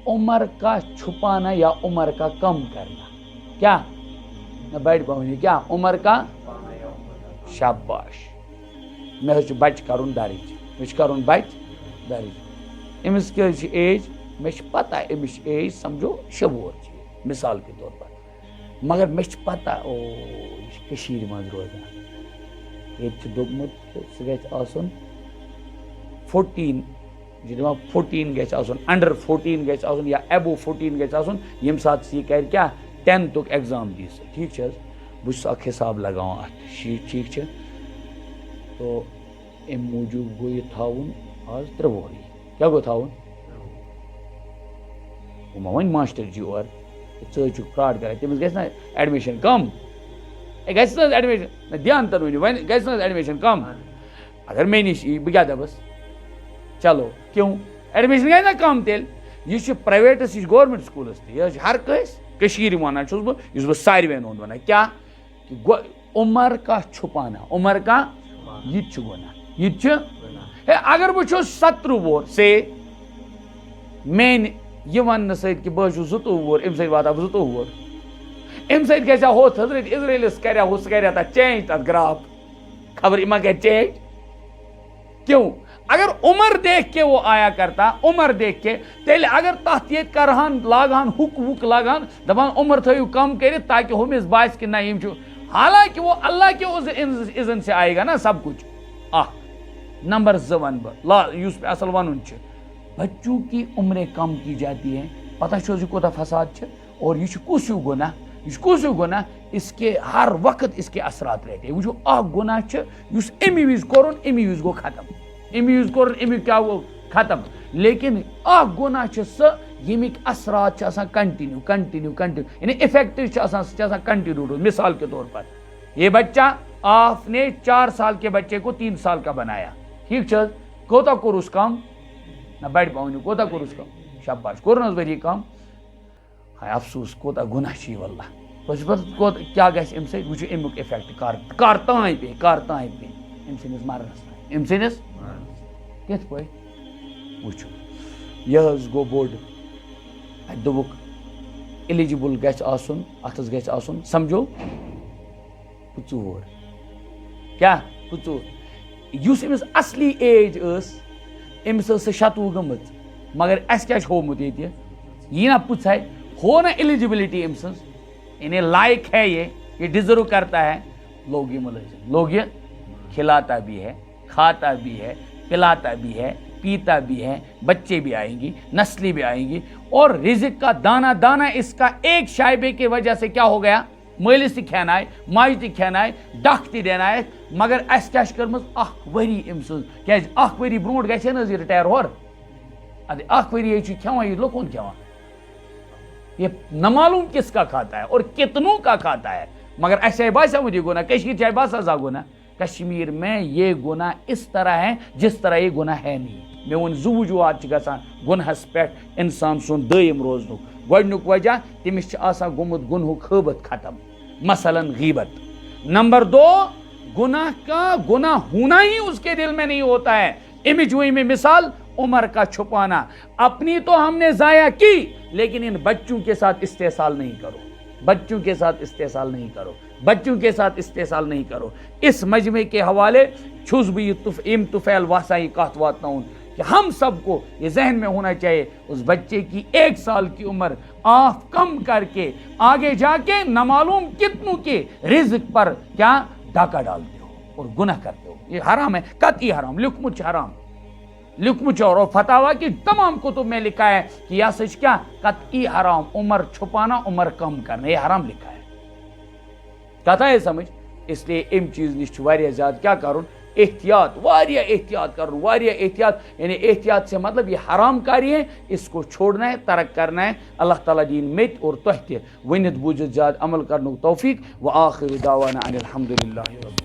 عمر کا چھپانا یا عمر کا کم کرنا؟ کیا نہ بڑ بہنی کیا عمر کا شاباش میں بچ کرن درج مجھ کرن بچ درج امس کیا ایج میں پتہ امس ایج سمجھو 6 وُہر مثال کے طور پر مگر میں پتہ او یہ مز روزان یہ دوپمت سہ گژھِ آسُن 14 14 گژھِ آسُن انڈر 14 گژھِ آسُن یا ایبو 14 گژھِ آسُن ییٚمہِ ساتہٕ سہ یہ کر کیا 10th ایگزام دی سہ ٹھیک حظ بہ چھُس اکھ حساب لگاوان اتھ شیٹ ٹھیک تو ام موجوب گو یہ تھاون آز 3 وُہرٕے کیا گو تھاون وہ ون ماسٹر جی اور ژٕ چھُکھ فراڈ کران تٔمِس گژھِ نا ایڈمِشن کم گژھِ نا ایڈمِشن دھیان تن ؤنِو وۄنۍ گژھِ نا ایڈمِشن کم اگر مےٚ نِش یی بہٕ کیٛاہ دَپس چلو کیوں ایڈمِشن گژھِ نا کم تیٚلہِ یہ چھُ پرٛایویٹس یہِ چھُ گورمنٹ سکوٗلس تہِ یہِ حظ چھُ ہر کٲنٛسہِ کٔشیٖرِ ونان چھُس بہٕ یُس بہٕ ساروِین ہُنٛد ونان کیٛاہ کہ عمر کا چھپانا عمر کا یہ تہِ چھُ گۄناہ یہ تہِ چھُ ہے اگر بہٕ چھُس 17 وُہُر سے میٛانہِ یہ ون سۭتۍ کہ بہٕ چھُس 22 وُہُر امہِ سۭتۍ واتہٕ بہٕ 22 وُہُر امہِ سۭتۍ گژھِ ہا ہوٚتھ حضرت اسرائیلس کریا ہُہ سُہ کریا تتھ چینج تتھ گراف خبر یہِ ما کرِ چینج کیوں اگر عمر دیکھ کے وہ آیا کرتا عمر دیکھ کے تیٚلہِ اگر تتھ ییٚتہِ کرہان لاگہان ہُک وُک لاگہان دپان عمر تھٲیِو کم کٔرِتھ تاکہ ہُمِس باسہِ کہ نہ یِم چھُ حالانکہ وہ اللہ کے اذن سے آئے گا نا سب کچھ نمبر 2 ون بہٕ یُس مےٚ اصل ونُن چھُ بچوں کی عمریں کم کی جاتی ہیں پتہ چھو یہ کوتا فساد چھِ اور یہ کس ہیو گناہ یہ کس ہیو گناہ اس کے ہر وقت اس کے اثرات رہتے ہیں وچھو اکھ گناہ چھِ یُس امی وز کوٚرُن امی وز گو ختم امی وز کوٚرُن امی کیا گو ختم لیکن اکھ گناہ چھِ سۄ ییٚمِکۍ اثرات چھِ آسان کنٹینیو یعنی افیکٹو چھِ آسان سُہ چھِ آسان کنٹینیو روز مثال کے طور پر یہ بچہ آپ نے 4 سال کے بچے کو 3 سال کا بنایا ٹھیک چھ کوتا کوٚرُس کم نہ بڑ پہنو کوتا کوٚرُس کم شاباش کوٚر نہ حظ ؤری کم ہاے افسوس کوتا گناہ چھ واللہ بس پتہ کیا گژھِ امہِ سۭتۍ وٕچھو امیُک افیکٹ کر تانۍ پے أمۍ سٕنٛدِس مرنس تانۍ أمۍ سٕنٛدِس کِتھ پٲٹھۍ وٕچھو یہِ حظ گوٚو بوٚڑ اَتہِ دوٚپُکھ ایلیجبل گژھِ آسُن اتھس گژھِ آسُن سمجھو 25 کیا 25 یُس أمِس اصلی ایج ٲس أمِس ٲس سۄ 26 گٔمٕژ مگر اَسہِ کیٛاہ چھُ ہومُت ییٚتہِ یی نا پُژھے ہو نا ایلیجبلٹی أمۍ سٕنٛز یعنی لائق ہے یہ ڈیزرو کرتا ہے لوگ یہ ملزم لوگ یہ کھلاتا بھی ہے کھاتا بھی ہے پلاتا بھی ہے پیتا بھی ہے بچے بھی آئیں گی نسلیں بھی آئیں گی اور رزق کا دانہ دانہ اس کا ایک شائبے کی وجہ سے کیا ہو گیا مٲلِس تہِ کھٮ۪نایہِ ماجہِ تہِ کھٮ۪نایہِ ڈکھ تہِ دینایَکھ مگر اَسہِ کیٛاہ چھِ کٔرمٕژ 1 ؤری أمۍ سٕنٛز کیٛازِ 1 ؤری برونٛٹھ گژھِ ہے نہٕ حظ یہِ رِٹایر ہورٕ اَدٕ 1 ؤری چھُ کھٮ۪وان یہِ لُکُن کھٮ۪وان یہ نہ معلوم کس کا کھاتا ہے اور کتنوں کا کھاتا ہے مگر ایسے باسیومُت یہ گناہ کشمیر چاہے باسا گناہ کشمیر میں یہ گناہ اس طرح ہے جس طرح یہ گناہ ہے نہیں میں ون 2 وجوہات گژھان گنہس پہ انسان سن دائم روزنک گۄڈنیُک وجہ تٔمِس چھُ آسان گوٚمُت گنہُک خٲبت ختم مثلاً غیبت نمبر 2 گناہ کا گناہ ہونا ہی اس کے دل میں نہیں ہوتا ہے امیج ہوئی میں مثال عمر کا چھپانا اپنی تو ہم نے ضائع کی لیکن ان بچوں کے ساتھ استحصال نہیں کرو بچوں کے ساتھ استحصال نہیں کرو بچوں کے ساتھ استحصال نہیں کرو اس مجمع کے حوالے چھس بہ یہ طفیل واسائی کت واتناؤن کہ ہم سب کو یہ ذہن میں ہونا چاہیے اس بچے کی 1 سال کی عمر آنکھ کم کر کے آگے جا کے نہ معلوم کتنوں کے رزق پر کیا ڈاکہ ڈالتے ہو اور گناہ کرتے ہو یہ حرام ہے قطعی حرام لکھمت حرام لکھمت اور فتاوا کی تمام کتب میں لکھا ہے کہ یہ سچ کیا قطعی حرام عمر چھپانا عمر کم کرنا یہ حرام لکھا ہے کتھا ہے سمجھ اس لیے ام چیز نش واریاہ زیادہ کیا کرن احتیاط واریاہ احتیاط کرن واریاہ احتیاط یعنی احتیاط سے مطلب یہ حرام کاری ہے اس کو چھوڑنا ہے ترک کرنا ہے اللہ تعالیٰ دین مت اور تہ تہ ونت بوجھت زیادہ عمل کرنک توفیق وآخر دعوانا ان الحمد للہ